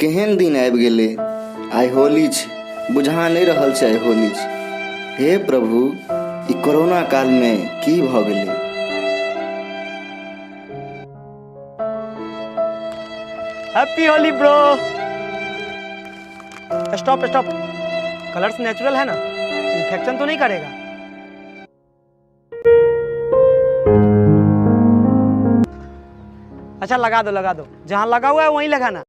केहन दिन आबि गेलै, आइ होली छै, बुझा नहि रहल छै आइ होली छै। हे प्रभु, ई कोरोना काल में की भऽ गेलै। Happy Holi bro. Stop stop, colours natural है ना, इन्फेक्शन तो नहीं करेगा। अच्छा लगा दो, जहां लगा हुआ है वहीं लगाना।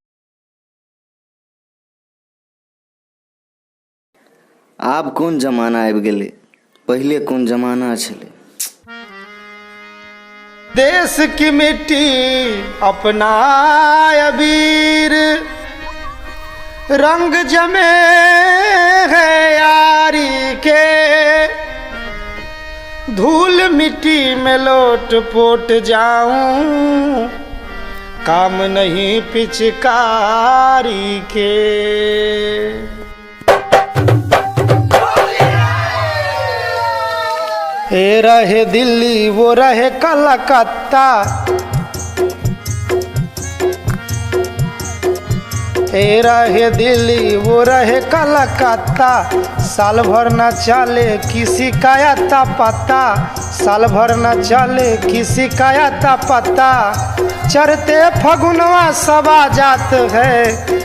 आब कोन जमाना आबि गेलै, पहिले कोन जमाना छलै। देश की मिट्टी अपना अबीर, रंग जमे है यारी के, धूल मिट्टी में लोट पोट जाऊं, काम नहीं पिचकारी के। ये रहे दिल्ली वो रहे कलकत्ता, ये रहे दिल्ली वो रहे कलकत्ता, साल भर न चले किसी का आता पता, साल भर न चले किसी का आता पता। चढ़ते फगुनवा सबा जात है,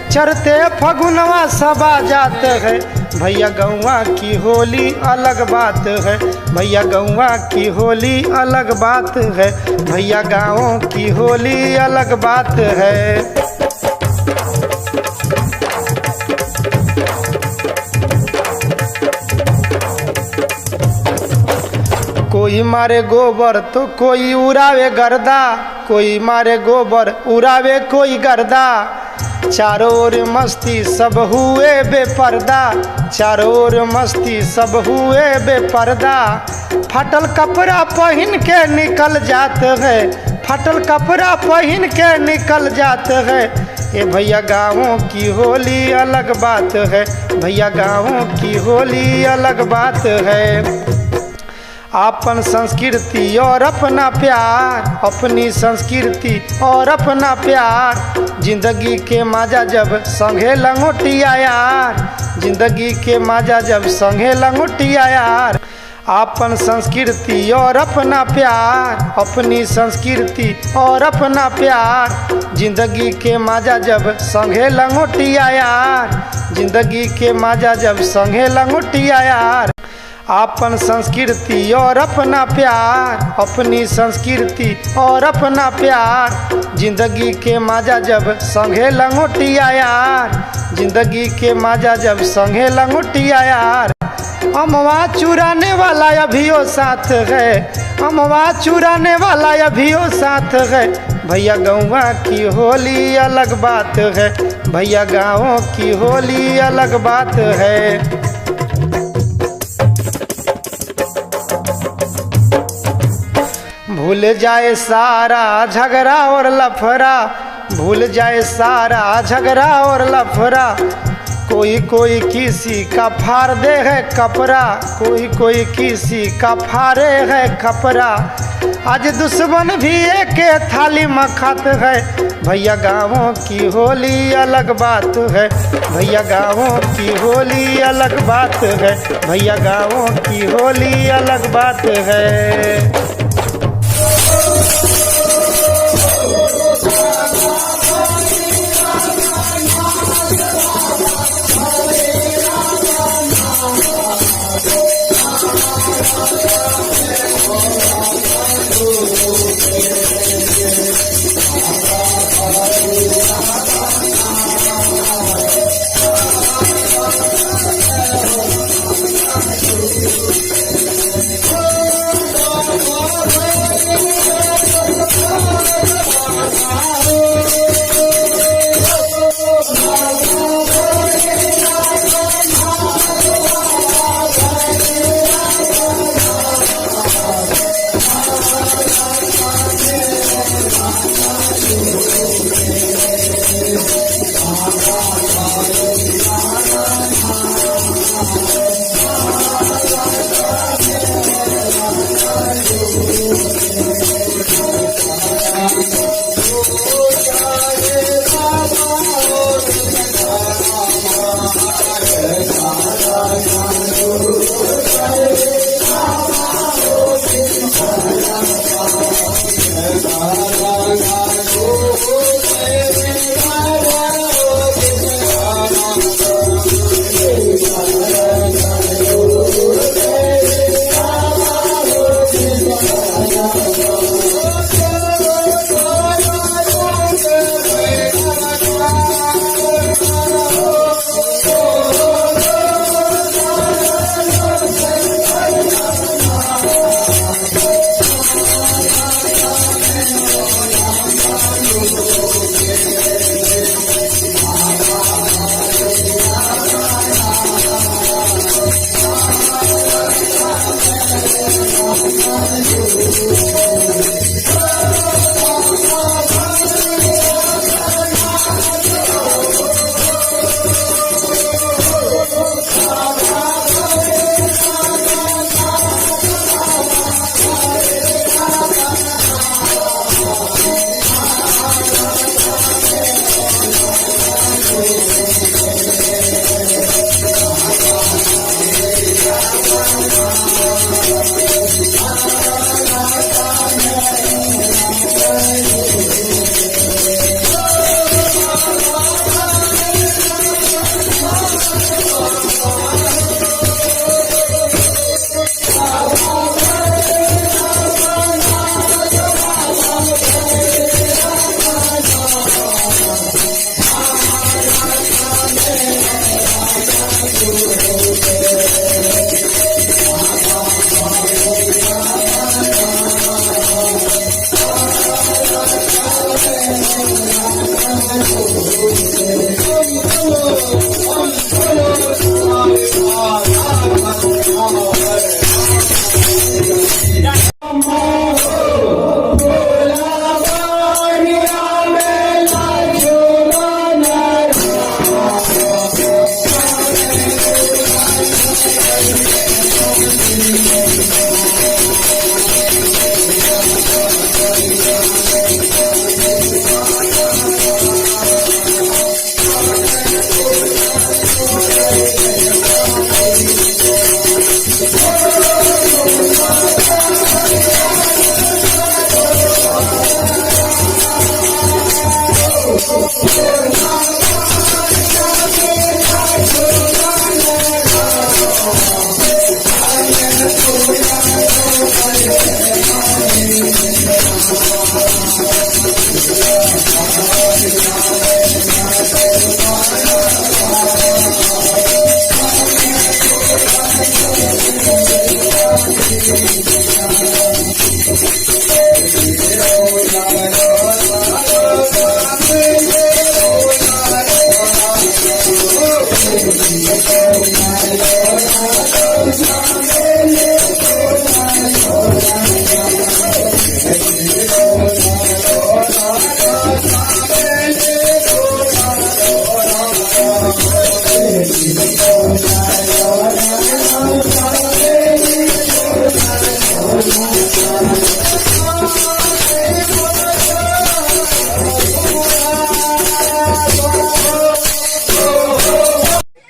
चढ़ते फगुनवा सबा जात है, भैया गौवा की होली अलग बात है, भैया गौवा की होली अलग बात है, भैया गाँवों की होली अलग बात है। कोई मारे गोबर तो कोई उड़ावे गर्दा, कोई मारे गोबर उड़ावे कोई गर्दा, चारों ओर मस्ती सब हुए बेपर्दा, चारों ओर मस्ती सब हुए बेपर्दा। फटल कपड़ा पहन के निकल जाते हैं, फटल कपड़ा पहन के निकल जाते हैं, ये भैया गाँवों की होली अलग बात है, भैया गाँवों की होली अलग बात है। अपन संस्कृति और अपना प्यार, अपनी संस्कृति और अपना प्यार, जिंदगी के मजा जब संगे लंगोटिया यार, जिंदगी के मजा जब संगे लंगोटिया यार। अपन संस्कृति और अपना प्यार, अपनी संस्कृति और अपना प्यार, जिंदगी के मजा जब संगे लंगोटिया यार, जिंदगी के मजा जब संगे लंगोटिया यार। अपन संस्कृति और अपना प्यार, अपनी संस्कृति और अपना प्यार, जिंदगी के मजा जब संगे लंगोटिया यार, जिंदगी के मजा जब संगे लंगोटिया यार। अमवा चुराने वाला अभियो साथ है, अमवा चुराने वाला अभियो साथ है, भैया गौवा की होली अलग बात है, भैया गाँवों की होली अलग बात है। भूल जाए सारा झगड़ा और लफड़ा, भूल जाए सारा झगड़ा और लफड़ा, कोई कोई किसी का फाड़ दे है कपड़ा, कोई कोई किसी का फाड़े है कपड़ा। आज दुश्मन भी एक थाली में खात है, भैया गाँवों की होली अलग बात है, भैया गाँवों की होली अलग बात है, भैया गाँवों की होली अलग बात है।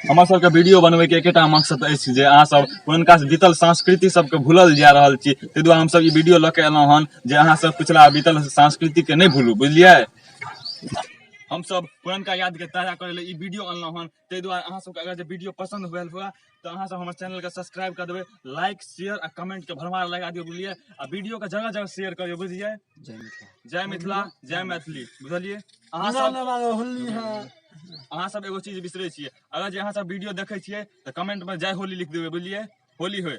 हमर सबके वीडियो बनबे के एकेटा मकसद अछि जे अहाँ सब पुरनका बीतल संस्कृति सबके भूलल जा रहल छी, ताहि दुआरे हम सब ई वीडियो लऽ के एलहुँ हन जे अहाँ सब पिछला बीतल संस्कृति के नहीं भूलू, बुझलिए। हम सब पुरनका याद के ताजा करे ले ई वीडियो अनलहुँ हन, ताहि दुआरे अहाँ सबके अगर जे वीडियो पसंद भेल हुआ तो अहाँ सब हमर चैनल के सब्सक्राइब कर देबै, लाइक शेयर आ कमेंट के भरमार लगा दियो, बुझलिए। आ वीडियो के जगह जगह शेयर करियो, बुझलिए। जय मिथिला जय मैथिली, बुझलिए। अहाँ सब एगो चीज बिसरे छियै, अगर जे अहाँ सब वीडियो देखे छियै तो कमेंट में जय होली लिख देबै, बुझलिए। होली होय।